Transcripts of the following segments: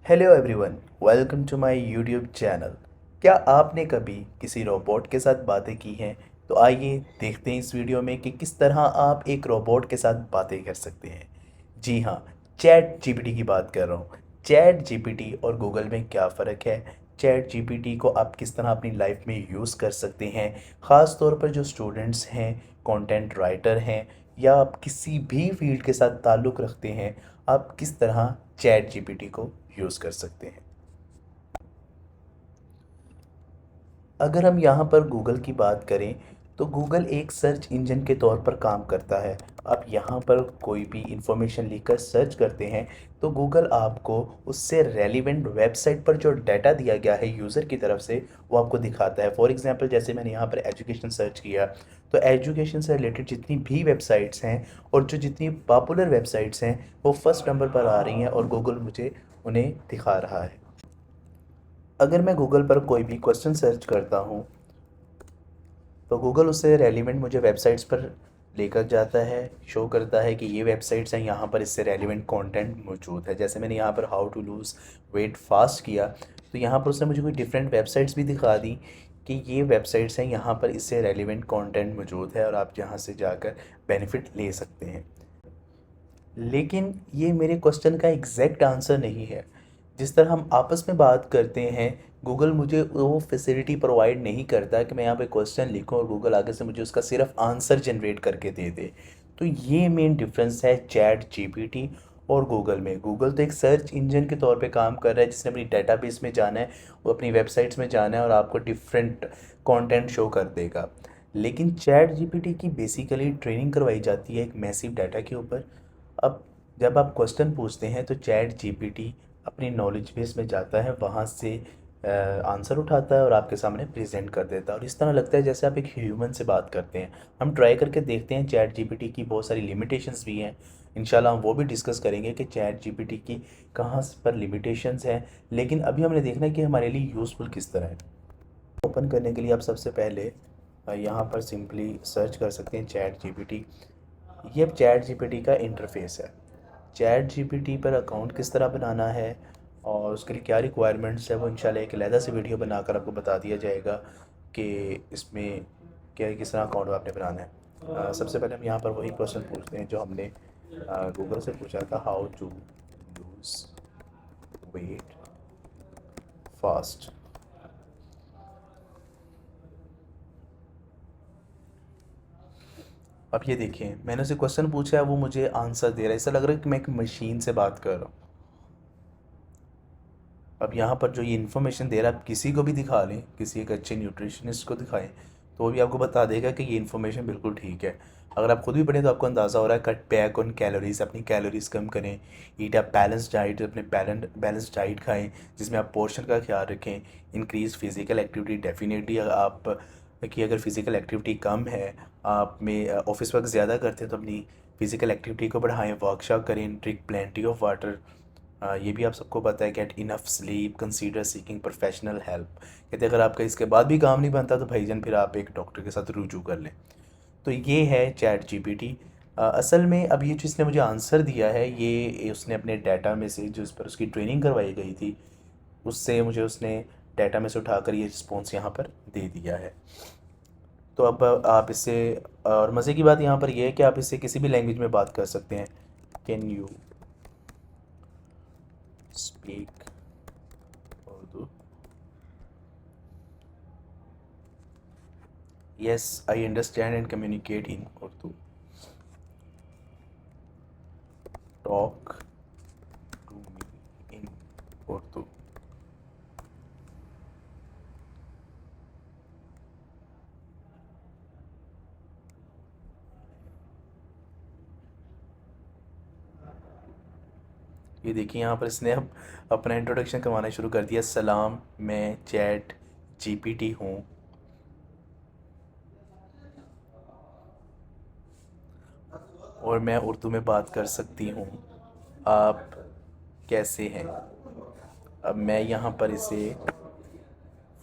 Hello everyone, welcome to my YouTube channel. क्या आपने कभी किसी रोबोट के साथ बातें की हैं? तो आइए देखते हैं इस वीडियो में कि किस तरह आप एक रोबोट के साथ बातें कर सकते हैं। जी हाँ, चैट जीपीटी की बात कर रहा हूँ। चैट जीपीटी और गूगल में क्या फ़र्क है? चैट जीपीटी को आप किस तरह अपनी लाइफ में यूज़ कर सकते हैं? ख़ास तौर पर जो स्टूडेंट्स हैं, कंटेंट राइटर हैं, या आप किसी भी फील्ड के साथ ताल्लुक़ रखते हैं, आप किस तरह चैट जीपीटी को यूज़ कर सकते हैं। अगर हम यहाँ पर गूगल की बात करें तो गूगल एक सर्च इंजन के तौर पर काम करता है। आप यहाँ पर कोई भी इंफॉर्मेशन लिखकर सर्च करते हैं तो गूगल आपको उससे रेलिवेंट वेबसाइट पर जो डाटा दिया गया है यूज़र की तरफ से वो आपको दिखाता है। फॉर एग्जांपल, जैसे मैंने यहाँ पर एजुकेशन सर्च किया तो एजुकेशन से रिलेटेड जितनी भी वेबसाइट्स हैं और जो जितनी पॉपुलर वेबसाइट्स हैं वो फर्स्ट नंबर पर आ रही हैं और गूगल मुझे उन्हें दिखा रहा है। अगर मैं गूगल पर कोई भी क्वेश्चन सर्च करता हूँ तो गूगल उससे रेलिवेंट मुझे वेबसाइट्स पर लेकर जाता है, शो करता है कि ये वेबसाइट्स हैं, यहाँ पर इससे रेलिवेंट कंटेंट मौजूद है। जैसे मैंने यहाँ पर how to lose weight fast किया तो यहाँ पर उसने मुझे कोई डिफरेंट वेबसाइट्स भी दिखा दी कि ये वेबसाइट्स हैं, यहाँ पर इससे रेलिवेंट कंटेंट मौजूद है और आप यहाँ से जाकर बेनिफिट ले सकते हैं। लेकिन ये मेरे क्वेश्चन का एग्जैक्ट आंसर नहीं है। जिस तरह हम आपस में बात करते हैं, गूगल मुझे वो फैसिलिटी प्रोवाइड नहीं करता कि मैं यहाँ पे क्वेश्चन लिखूं और गूगल आगे से मुझे उसका सिर्फ आंसर जनरेट करके दे दे। तो ये मेन डिफरेंस है चैट जीपीटी और गूगल में। गूगल तो एक सर्च इंजन के तौर पे काम कर रहा है, जिसने अपनी डेटाबेस में जाना है, वो अपनी वेबसाइट्स में जाना है और आपको डिफरेंट कंटेंट शो कर देगा। लेकिन चैट जीपीटी की बेसिकली ट्रेनिंग करवाई जाती है एक मैसिव डाटा के ऊपर। अब जब आप क्वेश्चन पूछते हैं तो चैट जीपीटी अपनी नॉलेज बेस में जाता है, वहाँ से आंसर उठाता है और आपके सामने प्रेजेंट कर देता है और इस तरह लगता है जैसे आप एक ह्यूमन से बात करते हैं। हम ट्राई करके देखते हैं। चैट जीपीटी की बहुत सारी लिमिटेशंस भी हैं, इंशाल्लाह हम वो भी डिस्कस करेंगे कि चैट जीपीटी की कहाँ पर लिमिटेशंस हैं। लेकिन अभी हमने देखना है कि हमारे लिए यूज़फुल किस तरह है। ओपन करने के लिए आप सबसे पहले यहाँ पर सिंपली सर्च कर सकते हैं चैट जीपीटी। ये चैट जीपीटी का इंटरफेस है। चैट जीपीटी पर अकाउंट किस तरह बनाना है और उसके लिए क्या रिक्वायरमेंट्स है वो इंशाल्लाह एक अलग से वीडियो बनाकर आपको बता दिया जाएगा कि इसमें क्या किस तरह अकाउंट आपने बनाना है। सबसे पहले हम यहाँ पर वही क्वेश्चन पूछते हैं जो हमने गूगल से पूछा था, how to lose weight fast. अब ये देखिए, मैंने उसे क्वेश्चन पूछा है, वो मुझे आंसर दे रहा है। ऐसा लग रहा है कि मैं एक मशीन से बात कर रहा हूँ। अब यहाँ पर जो ये इन्फॉर्मेशन दे रहा है, आप किसी को भी दिखा लें, किसी एक अच्छे न्यूट्रिशनिस्ट को दिखाएं तो वो भी आपको बता देगा कि ये इन्फॉर्मेशन बिल्कुल ठीक है। अगर आप खुद भी पढ़ें तो आपको अंदाज़ा हो रहा है। कट बैक ऑन कैलोरीज, अपनी कैलोरीज कम करें। ईट अ बैलेंस डाइट, अपने बैलेंस डाइट खाएं जिसमें आप पोर्शन का ख्याल रखें। इंक्रीज फिजिकल एक्टिविटी, डेफिनेटली आप कि अगर फिजिकल एक्टिविटी कम है, आप में ऑफिस वर्क ज़्यादा करते हैं तो अपनी फिजिकल एक्टिविटी को बढ़ाएं, वर्कशॉप करें, ड्रिंक प्लेंटी ऑफ वाटर। ये भी आप सबको पता है। Get enough sleep, consider seeking professional help. कहते हैं अगर आपका इसके बाद भी काम नहीं बनता तो भाईजान फिर आप एक डॉक्टर के साथ रुजू कर लें। तो ये है चैट जीपीटी। असल में अब ये जो इसने मुझे आंसर दिया है, ये उसने अपने डाटा में से, जो इस पर उसकी ट्रेनिंग करवाई गई थी, उससे मुझे उसने डाटा में से उठाकर ये रिस्पॉन्स यहाँ पर दे दिया है। तो अब आप इससे, और मज़े की बात यहाँ पर यह है कि आप इससे किसी भी लैंग्वेज में बात कर सकते हैं। Can you speak Urdu? Yes, I understand and communicate in Urdu. Talk to me in Urdu. ये देखिए, यहाँ पर इसने अब अपना इंट्रोडक्शन करवाना शुरू कर दिया। सलाम, मैं चैट जीपीटी हूँ और मैं उर्दू में बात कर सकती हूँ। आप कैसे हैं? अब मैं यहाँ पर इसे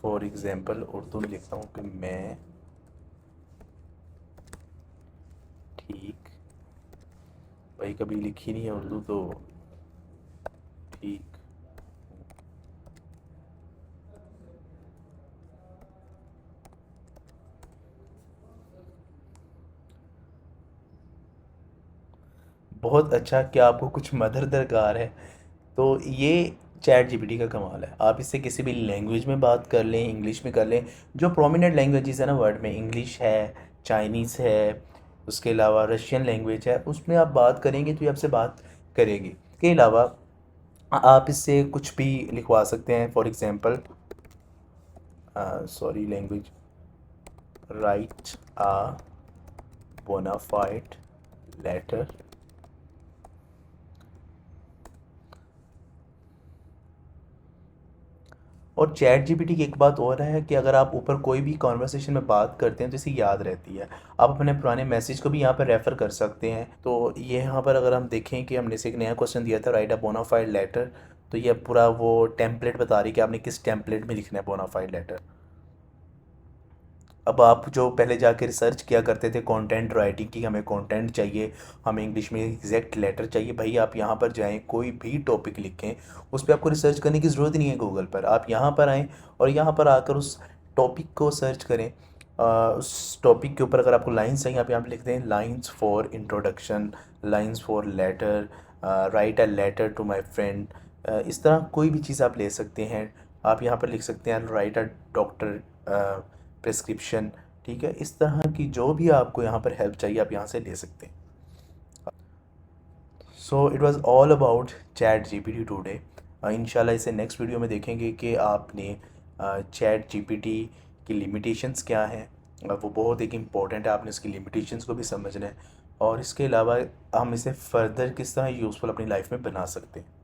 फॉर एग्ज़ाम्पल उर्दू में लिखता हूँ कि मैं ठीक, भाई कभी लिखी नहीं है उर्दू तो ठीक बहुत अच्छा, क्या आपको कुछ मदर दरकार है? तो ये चैट जीपीटी का कमाल है। आप इससे किसी भी लैंग्वेज में बात कर लें, इंग्लिश में कर लें, जो प्रोमिनेंट लैंग्वेजेस है ना वर्ल्ड में, इंग्लिश है, चाइनीज़ है, उसके अलावा रशियन लैंग्वेज है, उसमें आप बात करेंगे तो ये आपसे बात करेगी। इसके अलावा आप इससे कुछ भी लिखवा सकते हैं, for example sorry language, write a bonafide letter. और चैट जीपीटी की एक बात और है कि अगर आप ऊपर कोई भी कॉन्वर्सेशन में बात करते हैं तो इसे याद रहती है। आप अपने पुराने मैसेज को भी यहाँ पर रेफ़र कर सकते हैं। तो ये यहाँ पर अगर हम देखें कि हमने से एक नया क्वेश्चन दिया था, राइट अ बोनाफाइड लेटर, तो ये पूरा वो टेम्पलेट बता रही है कि आपने किस टेम्पलेट में लिखना है बोनाफाइड लेटर। अब आप जो पहले जाके रिसर्च किया करते थे कंटेंट राइटिंग की, हमें कंटेंट चाहिए, हमें इंग्लिश में एग्जैक्ट लेटर चाहिए, भाई आप यहाँ पर जाएं, कोई भी टॉपिक लिखें, उस पर आपको रिसर्च करने की ज़रूरत नहीं है गूगल पर। आप यहाँ पर आएँ और यहाँ पर आकर उस टॉपिक को सर्च करें। उस टॉपिक के ऊपर अगर आपको लाइन्स चाहिए, आप यहाँ पर लिख दें lines for introduction, lines for letter, write a letter to my friend. इस तरह कोई भी चीज़ आप ले सकते हैं। आप यहाँ पर लिख सकते हैं राइट अ डॉक्टर प्रिस्क्रिप्शन। ठीक है, इस तरह की जो भी आपको यहाँ पर हेल्प चाहिए आप यहाँ से ले सकते हैं। So it was all about chat GPT today. इंशाल्लाह इसे नेक्स्ट वीडियो में देखेंगे कि आपने चैट जीपीटी की लिमिटेशंस क्या हैं। वो बहुत एक इम्पॉर्टेंट है, आपने इसकी लिमिटेशंस को भी समझना है, और इसके अलावा हम इसे फ़र्दर किस तरह यूज़फुल अपनी लाइफ में बना सकते हैं।